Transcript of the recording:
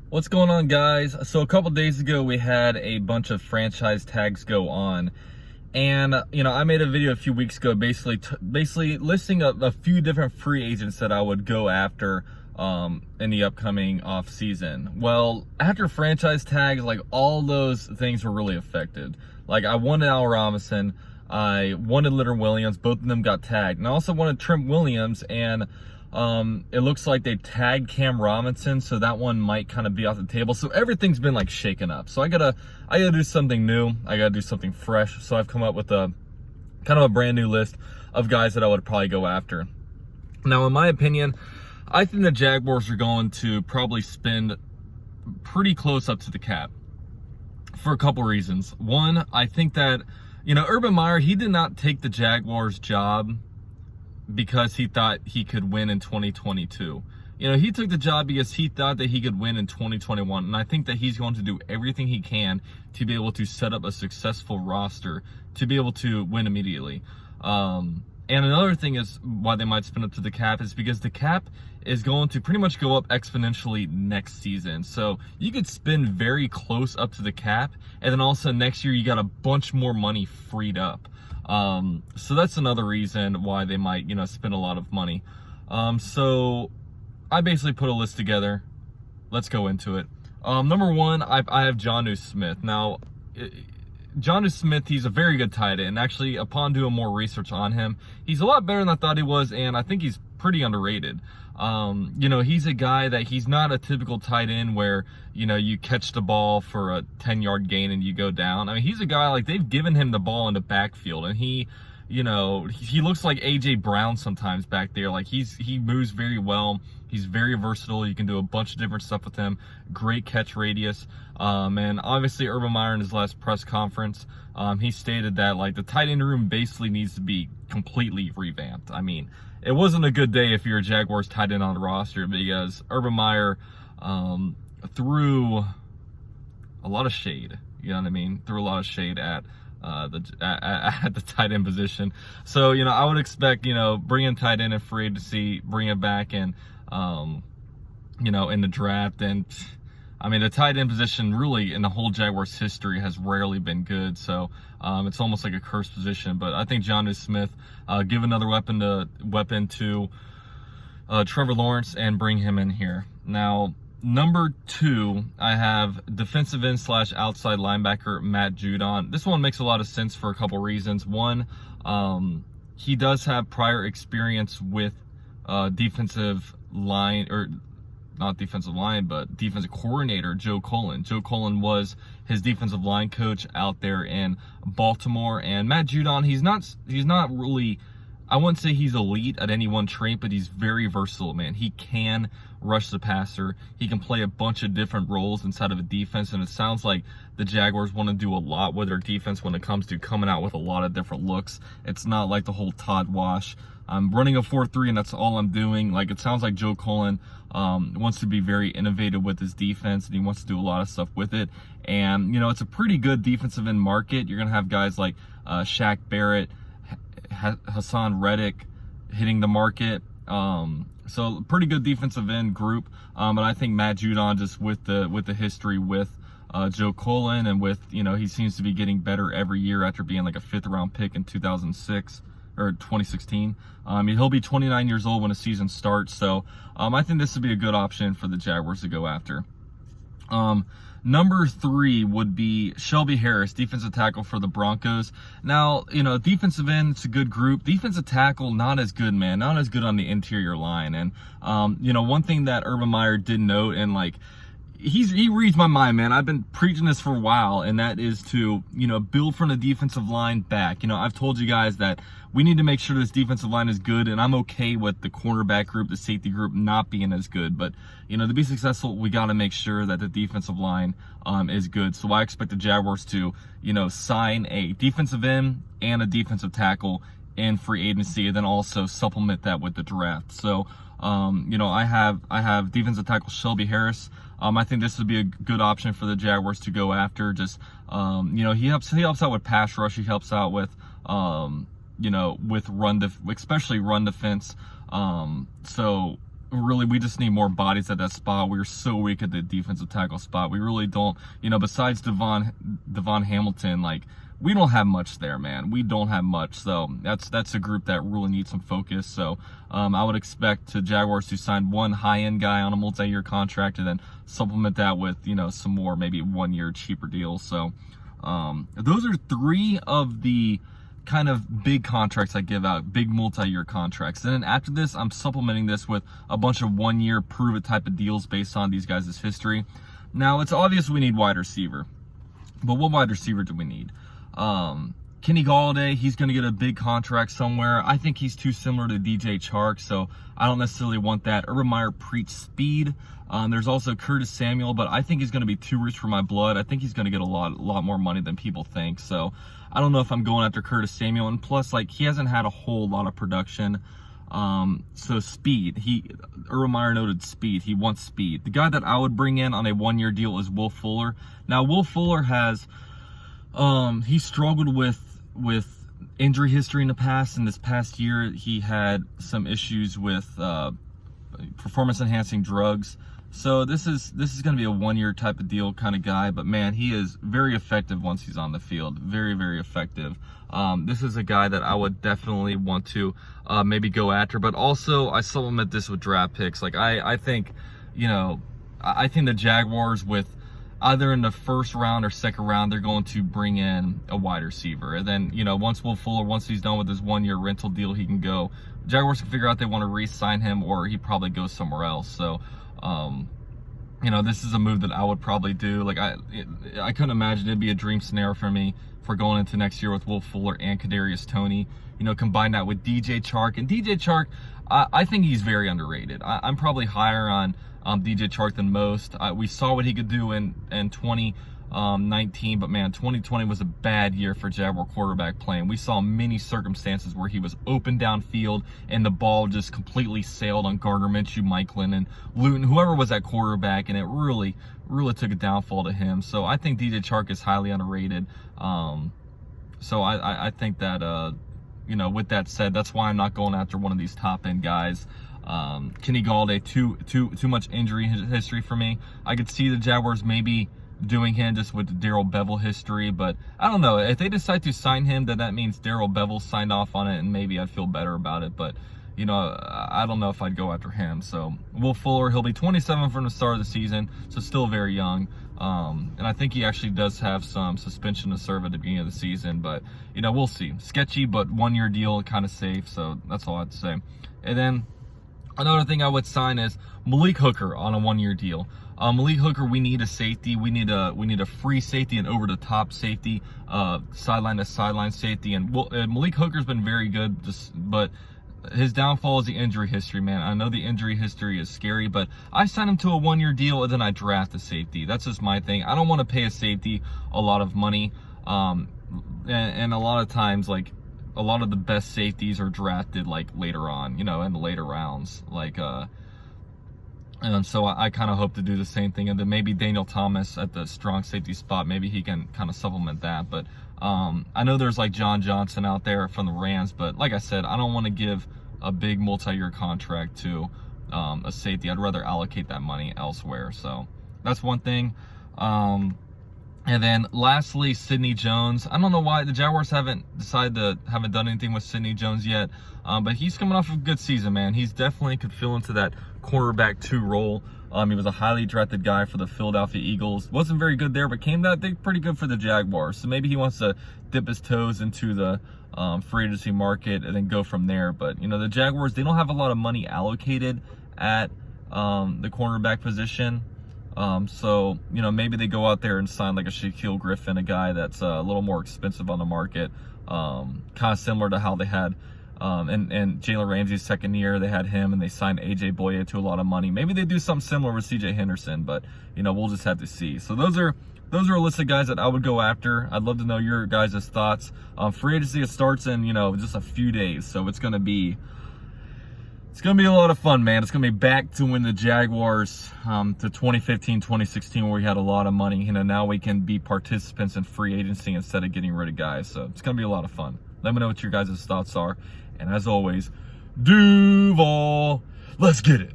What's going on, guys? So a couple days ago we had a bunch of franchise tags go on, and I made a video a few weeks ago basically listing a few different free agents that I would go after in the upcoming off season. Well, after franchise tags, like, all those things were really affected. Like, I wanted Al Robinson, I wanted Leonard Williams, both of them got tagged, and I also wanted Trent Williams, and it looks like they tagged Cam Robinson, so that one might kind of be off the table. So everything's been like shaken up. So I gotta do something new. I gotta do something fresh. So I've come up with a kind of a brand new list of guys that I would probably go after. Now, in my opinion, I think the Jaguars are going to probably spend pretty close up to the cap for a couple reasons. One, I think that, Urban Meyer, he did not take the Jaguars job because he thought he could win in 2022. He took the job because he thought that he could win in 2021. And I think that he's going to do everything he can to be able to set up a successful roster to be able to win immediately. And another thing is why they might spin up to the cap is because the cap is going to pretty much go up exponentially next season. So you could spend very close up to the cap, and then also next year you got a bunch more money freed up. So that's another reason why they might, spend a lot of money. So I basically put a list together. Let's go into it. Number one, I have Jonnu Smith. Now, Jonnu Smith, he's a very good tight end. Actually, upon doing more research on him, he's a lot better than I thought he was, and I think he's pretty underrated. He's a guy that he's not a typical tight end where, you catch the ball for a 10-yard gain and you go down. I mean, he's a guy, like, they've given him the ball in the backfield, and he looks like A.J. Brown sometimes back there. Like, he moves very well. He's very versatile. You can do a bunch of different stuff with him. Great catch radius. And obviously Urban Meyer in his last press conference, he stated that, like, the tight end room basically needs to be completely revamped. I mean, it wasn't a good day if you're a Jaguars tight end on the roster, because Urban Meyer threw a lot of shade. You know what I mean? Threw a lot of shade at the tight end position. So, I would expect, bringing tight end in free agency, bring it back in, in the draft. And I mean, the tight end position really in the whole Jaguars history has rarely been good. So, it's almost like a cursed position. But I think Jonnu Smith, give another weapon to Trevor Lawrence and bring him in here. Now, number two, I have defensive end / outside linebacker Matt Judon. This one makes a lot of sense for a couple reasons. One, he does have prior experience with defensive line, or not defensive line, but defensive coordinator Joe Cullen. Joe Cullen was his defensive line coach out there in Baltimore. And Matt Judon, he's not really, I wouldn't say he's elite at any one trait, but he's very versatile, man. He can rush the passer. He can play a bunch of different roles inside of a defense, and it sounds like the Jaguars want to do a lot with their defense when it comes to coming out with a lot of different looks. It's not like the whole Todd Wash, I'm running a 4-3 and that's all I'm doing. Like, it sounds like Joe Cullen wants to be very innovative with his defense, and he wants to do a lot of stuff with it. And, it's a pretty good defensive end market. You're going to have guys like Shaq Barrett, Hassan Reddick hitting the market. So pretty good defensive end group. But I think Matt Judon, just with the history with Joe Cullen, and with, he seems to be getting better every year after being like a 5th round pick in 2006 or 2016. He'll be 29 years old when the season starts. So I think this would be a good option for the Jaguars to go after. Number three would be Shelby Harris, defensive tackle for the Broncos. Now, defensive end, it's a good group. Defensive tackle, not as good, man. Not as good on the interior line. And, one thing that Urban Meyer did note, and, like, he reads my mind, man. I've been preaching this for a while, and that is to, build from the defensive line back. I've told you guys that we need to make sure this defensive line is good, and I'm okay with the cornerback group, the safety group not being as good. But, to be successful, we got to make sure that the defensive line is good. So I expect the Jaguars to, sign a defensive end and a defensive tackle in free agency, and then also supplement that with the draft. So, I have defensive tackle Shelby Harris. I think this would be a good option for the Jaguars to go after. Just, he helps out with pass rush. He helps out with, with especially run defense. So really, we just need more bodies at that spot. We're so weak at the defensive tackle spot. We really don't, besides Devon Hamilton, like, we don't have much there, man. We don't have much. So that's a group that really needs some focus. So I would expect the Jaguars to sign one high-end guy on a multi-year contract and then supplement that with, some more maybe 1 year cheaper deals. So those are 3 of the kind of big contracts I give out, big multi-year contracts. And then after this, I'm supplementing this with a bunch of 1 year prove-it type of deals based on these guys' history. Now, it's obvious we need wide receiver. But what wide receiver do we need? Kenny Galladay, he's going to get a big contract somewhere. I think he's too similar to DJ Chark, so I don't necessarily want that. Urban Meyer preached speed. There's also Curtis Samuel, but I think he's going to be too rich for my blood. I think he's going to get a lot more money than people think. So I don't know if I'm going after Curtis Samuel. And plus, like, he hasn't had a whole lot of production. So speed. Urban Meyer noted speed. He wants speed. The guy that I would bring in on a 1 year deal is Will Fuller. Now, Will Fuller has he struggled with injury history in the past. In this past year, he had some issues with performance enhancing drugs. So this is going to be a 1 year type of deal kind of guy, but man, he is very effective once he's on the field. Very, very effective. This is a guy that I would definitely want to maybe go after, but also I supplement this with draft picks. Like I think, I think the Jaguars, with either in the first round or second round, they're going to bring in a wide receiver. And then, once Will Fuller, once he's done with his 1 year rental deal, he can go. Jaguars can figure out they want to re-sign him, or he probably goes somewhere else. So, this is a move that I would probably do. Like, I couldn't imagine it'd be a dream scenario for me for going into next year with Will Fuller and Kadarius Toney. Combine that with DJ Chark. And DJ Chark, I think he's very underrated. I'm probably higher on DJ Chark than most. We saw what he could do in 2019, but man, 2020 was a bad year for Jaguar quarterback playing. We saw many circumstances where he was open downfield and the ball just completely sailed on Gardner Minshew, Mike Lennon, Luton, whoever was at quarterback, and it really took a downfall to him. So I think DJ Chark is highly underrated. So I think that, with that said, that's why I'm not going after one of these top end guys. Kenny Galladay, too much injury history for me. I could see the Jaguars maybe doing him just with Darrell Bevell history, but I don't know. If they decide to sign him, then that means Darrell Bevell signed off on it, and maybe I'd feel better about it. But I don't know if I'd go after him. So Will Fuller, he'll be 27 from the start of the season, so still very young. And I think he actually does have some suspension to serve at the beginning of the season, but we'll see. Sketchy, but 1 year deal, kind of safe. So that's all I have to say. And then another thing I would sign is Malik Hooker on a 1 year deal. Malik Hooker, we need a safety. We need a free safety and over the top safety, sideline to sideline safety. And Malik Hooker's been very good, but his downfall is the injury history, man. I know the injury history is scary, but I signed him to a 1 year deal and then I draft a safety. That's just my thing. I don't want to pay a safety a lot of money. And a lot of times, like, a lot of the best safeties are drafted like later on, in the later rounds. And so I kind of hope to do the same thing. And then maybe Daniel Thomas at the strong safety spot, maybe he can kind of supplement that. But I know there's like John Johnson out there from the Rams, but like I said, I don't want to give a big multi-year contract to a safety. I'd rather allocate that money elsewhere. So that's one thing. And then lastly, Sidney Jones. I don't know why the Jaguars haven't done anything with Sidney Jones yet, but he's coming off of a good season, man. He's definitely could fill into that quarterback 2 role. He was a highly drafted guy for the Philadelphia Eagles. Wasn't very good there, but came out pretty good for the Jaguars. So maybe he wants to dip his toes into the free agency market and then go from there. But the Jaguars, they don't have a lot of money allocated at the cornerback position. So, maybe they go out there and sign like a Shaquille Griffin, a guy that's a little more expensive on the market. Kind of similar to how they had, and Jalen Ramsey's second year, they had him and they signed AJ Boye to a lot of money. Maybe they do something similar with CJ Henderson, but, we'll just have to see. So those are a list of guys that I would go after. I'd love to know your guys' thoughts. Free agency, it starts in, just a few days. So it's going to be a lot of fun, man. It's going to be back to when the Jaguars, to 2015, 2016, where we had a lot of money. Now we can be participants in free agency instead of getting rid of guys. So it's going to be a lot of fun. Let me know what your guys' thoughts are. And as always, Duval, let's get it.